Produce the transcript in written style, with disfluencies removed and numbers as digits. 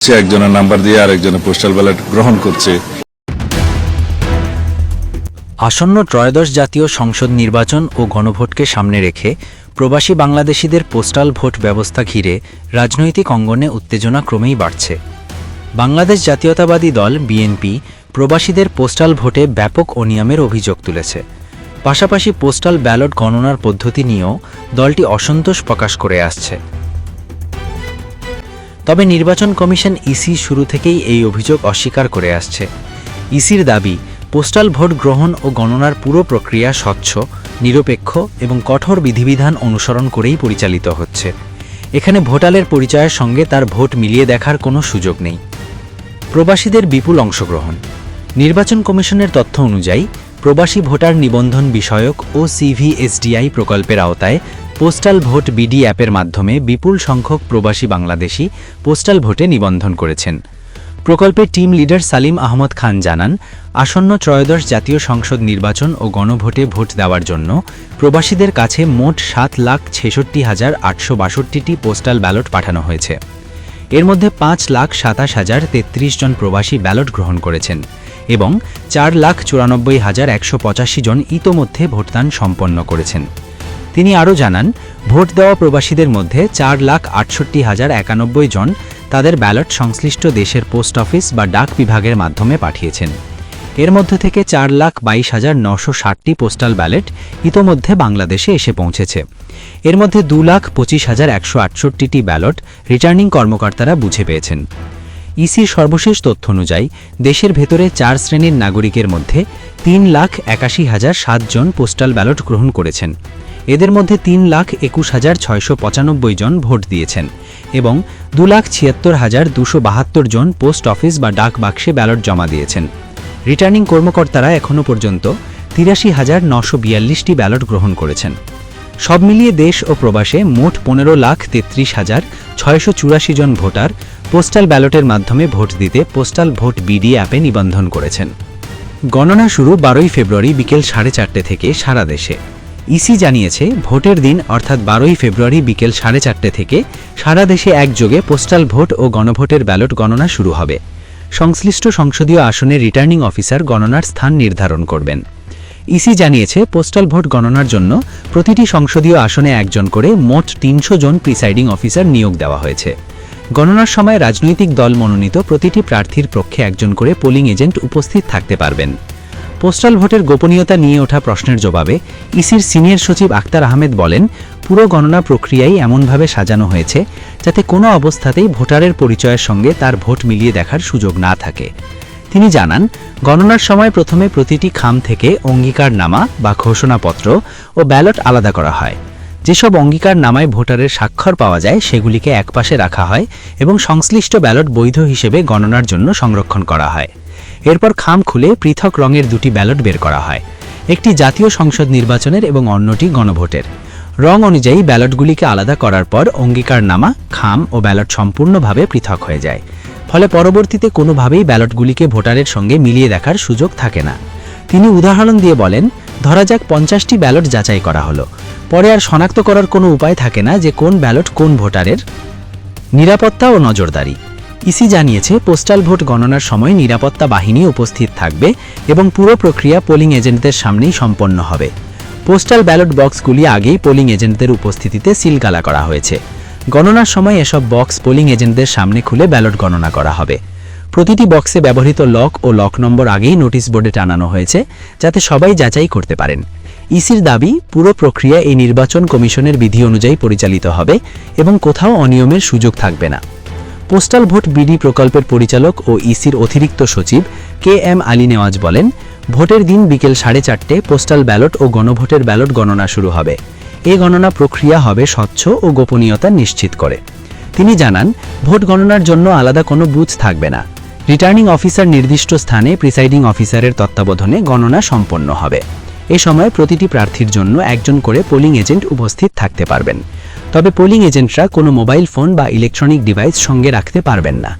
একজনের নাম্বার দিয়ে আরেকজনের পোস্টাল ব্যালট গ্রহণ করছে। আসন্ন ত্রয়োদশ জাতীয় সংসদ নির্বাচন ও গণভোটকে সামনে রেখে প্রবাসী বাংলাদেশিদের পোস্টাল ভোট ব্যবস্থা ঘিরে রাজনৈতিক অঙ্গনে উত্তেজনা ক্রমেই বাড়ছে। বাংলাদেশ জাতীয়তাবাদী দল বিএনপি প্রবাসীদের পোস্টাল ভোটে ব্যাপক অনিয়মের অভিযোগ তুলেছে। পাশাপাশি পোস্টাল ব্যালট গণনার পদ্ধতি নিয়েও দলটি অসন্তোষ প্রকাশ করে আসছে। তবে নির্বাচন কমিশন ইসি শুরু থেকেই এই অভিযোগ অস্বীকার করে আসছে। ইসির দাবি, পোস্টাল ভোট গ্রহণ ও গণনার পুরো প্রক্রিয়া স্বচ্ছ, নিরপেক্ষ এবং কঠোর বিধিবিধান অনুসরণ করেই পরিচালিত হচ্ছে। এখানে ভোটারের পরিচয়ের সঙ্গে তার ভোট মিলিয়ে দেখার কোনো সুযোগ নেই। প্রবাসীদের বিপুল অংশগ্রহণ। নির্বাচন কমিশনের তথ্য অনুযায়ী প্রবাসী ভোটার নিবন্ধন বিষয়ক ও সিভিএসডিআই প্রকল্পের আওতায় পোস্টাল ভোট বিডি অ্যাপের মাধ্যমে বিপুল সংখ্যক প্রবাসী বাংলাদেশি পোস্টাল ভোটে নিবন্ধন করেছেন। প্রকল্পের টিম লিডার সালিম আহমদ খান জানান, আসন্ন ত্রয়োদশ জাতীয় সংসদ নির্বাচন ও গণভোটে ভোট দেওয়ার জন্য প্রবাসীদের কাছে মোট 7,66,862টি পোস্টাল ব্যালট পাঠানো হয়েছে। এর মধ্যে 5,27,033 জন প্রবাসী ব্যালট গ্রহণ করেছেন এবং 4,94,185 জন ইতোমধ্যে ভোটদান সম্পন্ন করেছেন। তিনি আরও জানান, ভোট দেওয়া প্রবাসীদের মধ্যে 4,68,091 জন তাদের ব্যালট সংশ্লিষ্ট দেশের পোস্ট অফিস বা ডাক বিভাগের মাধ্যমে পাঠিয়েছেন। এর মধ্য থেকে 4,22,960টি পোস্টাল ব্যালট ইতোমধ্যে বাংলাদেশে এসে পৌঁছেছে। এর মধ্যে 2,25,168টি ব্যালট রিটার্নিং কর্মকর্তারা বুঝে পেয়েছেন। ইসির সর্বশেষ তথ্য অনুযায়ী দেশের ভেতরে 4 শ্রেণীর নাগরিকের মধ্যে 3,81,007 জন পোস্টাল ব্যালট গ্রহণ করেছেন। এদের মধ্যে 3,21,695 জন ভোট দিয়েছেন এবং 2,76,272 জন পোস্ট অফিস বা ডাক বাক্সে ব্যালট জমা দিয়েছেন। রিটার্নিং কর্মকর্তারা এখনও পর্যন্ত 83,942টি ব্যালট গ্রহণ করেছেন। সব মিলিয়ে দেশ ও প্রবাসে মোট 15,33,684 জন ভোটার পোস্টাল ব্যালটের মাধ্যমে ভোট দিতে পোস্টাল ভোট বিডি অ্যাপে নিবন্ধন করেছেন। গণনা শুরু 12 ফেব্রুয়ারি বিকেল 4:30 থেকে সারা দেশে। ইসি জানিয়েছে, ভোটের দিন অর্থাৎ 12 ফেব্রুয়ারি বিকেল 4:30 থেকে সারা দেশে একযোগে পোস্টাল ভোট ও গণভোটের ব্যালট গণনা শুরু হবে। সংশ্লিষ্ট সংসদীয় আসনের রিটার্নিং অফিসার গণনার স্থান নির্ধারণ করবেন। ইসি জানিয়েছে, পোস্টাল ভোট গণনার জন্য প্রতিটি সংসদীয় আসনে একজন করে মোট 300 জন প্রিসাইডিং অফিসার নিয়োগ দেওয়া হয়েছে। গণনার সময় রাজনৈতিক দল মনোনীত প্রতিটি প্রার্থীর পক্ষে একজন করে পোলিং এজেন্ট উপস্থিত থাকতে পারবেন। পোস্টাল ভোটের গোপনীয়তা নিয়ে ওঠা প্রশ্নের জবাবে ইসির সিনিয়র সচিব আক্তার আহমেদ বলেন, পুরো গণনা প্রক্রিয়াই এমনভাবে সাজানো হয়েছে যাতে কোনো অবস্থাতেই ভোটারের পরিচয়ের সঙ্গে তার ভোট মিলিয়ে দেখার সুযোগ না থাকে। তিনি জানান, গণনার সময় প্রথমে প্রতিটি খাম থেকে অঙ্গীকারনামা বা ঘোষণাপত্র ও ব্যালট আলাদা করা হয়। যেসব অঙ্গীকারনামায় ভোটারের স্বাক্ষর পাওয়া যায় সেগুলিকে একপাশে রাখা হয় এবং সংশ্লিষ্ট ব্যালট বৈধ হিসেবে গণনার জন্য সংরক্ষণ করা হয়। এরপর খাম খুলে পৃথক রঙের 2টি ব্যালট বের করা হয়, একটি জাতীয় সংসদ নির্বাচনের এবং অন্যটি গণভোটের। রং অনুযায়ী ব্যালটগুলিকে আলাদা করার পর অঙ্গীকারনামা, খাম ও ব্যালট সম্পূর্ণভাবে পৃথক হয়ে যায়। ফলে পরবর্তীতে কোনোভাবেই ব্যালটগুলিকে ভোটারের সঙ্গে মিলিয়ে দেখার সুযোগ থাকে না। তিনি উদাহরণ দিয়ে বলেন, ধরা যাক 50টি ব্যালট যাচাই করা হলো, পরে আর শনাক্ত করার কোনো উপায় থাকে না যে কোন ব্যালট কোন ভোটারের। নিরাপত্তা ও নজরদারি। ইসি জানিয়েছে, পোস্টাল ভোট গণনার সময় নিরাপত্তা বাহিনী উপস্থিত থাকবে এবং পুরো প্রক্রিয়া পোলিং এজেন্টদের সামনেই সম্পন্ন হবে। পোস্টাল ব্যালট বক্সগুলি আগেই পোলিং এজেন্টদের উপস্থিতিতে সিলগালা করা হয়েছে। গণনার সময় এসব বক্স পোলিং এজেন্টদের সামনে খুলে ব্যালট গণনা করা হবে। প্রতিটি বক্সে ব্যবহৃত লক ও লক নম্বর আগেই নোটিশ বোর্ডে টানানো হয়েছে যাতে সবাই যাচাই করতে পারেন। ইসির দাবি, পুরো প্রক্রিয়া এই নির্বাচন কমিশনের বিধি অনুযায়ী পরিচালিত হবে এবং কোথাও অনিয়মের সুযোগ থাকবে না। পোস্টাল ভোট বিডি প্রকল্পের পরিচালক ও ইসির অতিরিক্ত সচিব KM আলী নেওয়াজ বলেন, ভোটের দিন বিকেল 4:30 পোস্টাল ব্যালট ও গণভোটের ব্যালট গণনা শুরু হবে। এই গণনা প্রক্রিয়া হবে স্বচ্ছ ও গোপনীয়তা নিশ্চিত করে। তিনি জানান, ভোট গণনার জন্য আলাদা কোনো বুথ থাকবে না। রিটার্নিং অফিসার নির্দিষ্ট স্থানে প্রিসাইডিং অফিসারের তত্ত্বাবধানে গণনা সম্পন্ন হবে। এ সময় প্রতিটি প্রার্থীর জন্য একজন করে পোলিং এজেন্ট উপস্থিত থাকতে পারবেন। তবে পোলিং এজেন্টরা কোনো মোবাইল ফোন বা ইলেকট্রনিক ডিভাইস সঙ্গে রাখতে পারবেন না।